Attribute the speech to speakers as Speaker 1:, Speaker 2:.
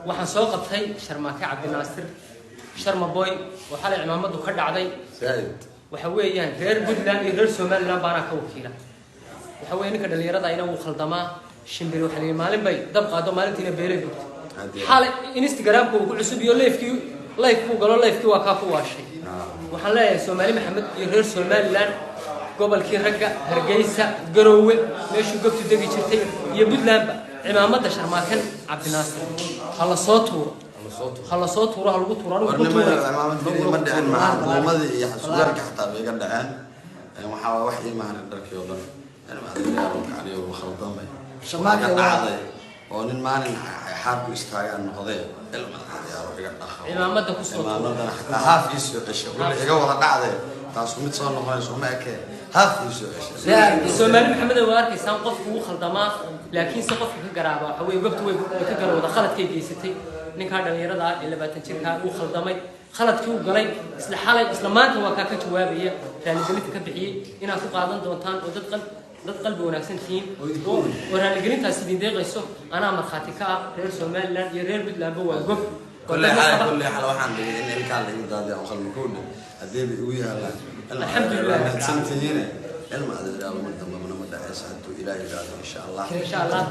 Speaker 1: waxaan soo qabtay Sharmaake Cabdinaasir Sharma Boy waxa la ciidamadu ka dhacday waxa weeyaan reer Puntland iyo reer Somaliland baana ka wakiila waxa weeyaan ninka dhalinyarada ayna uu khaldamaa shimbir waxa la maalin bay dab qaado maalintiina beelay xal Instagram-ku uu ku cusub iyo live-ku galo live-ku waa ka ku waashay waxaan leeyahay Soomaali Maxamed iyo reer Somaliland gobolkii ragga Hargeysa Garowe meeshuu gobtu degi jirtay iyo Puntland ciidamada Sharmaake Cabdinaasir hala soo tuuro lagu tuuro
Speaker 2: ciidamada ma dhicin maamuumada iyo xasuuqarka xataa bay ka dhaceen waxa wax iimaan dharkii oo dhan ciidamada kaliya oo khaldamay Sharmaake dhacday oo nin maalin xarku istaagan noqday
Speaker 1: ciidamada ku soo
Speaker 2: ciidamada xataa haafis iyo qisho iga wada dhacday taas mid soo noqonayso ma ekee haafis iyo qisho
Speaker 1: Soomaali Maxamed waa arkaysan qofku uu khaldamaa laakiin si qofku ka garaabo waxa weey gobtu way ka garowda khaladkay geysatay ninka dhalinyarada ah ee 20 jirka uu khaldamay khaladkii uu galay isla xalay isla maanta waa ka jawaabaya raaligelinta ka bixiyay inaad ku qaadan doontaan oo dad qalbi wanaagsan tihiin oo raaligelintaas idin deeqayso ana marxaati ka ah reer Somaliland iyo reer Puntland waa gob
Speaker 2: كل حال waxaan dhigay in ilkaan la yiraahdo oo qalmo kood hadii ay ugu yaalaan
Speaker 1: alxamdulillah
Speaker 2: santiina ilma adeer ma dambe ma dhaxaysa intuu ilaahay raado insha Allah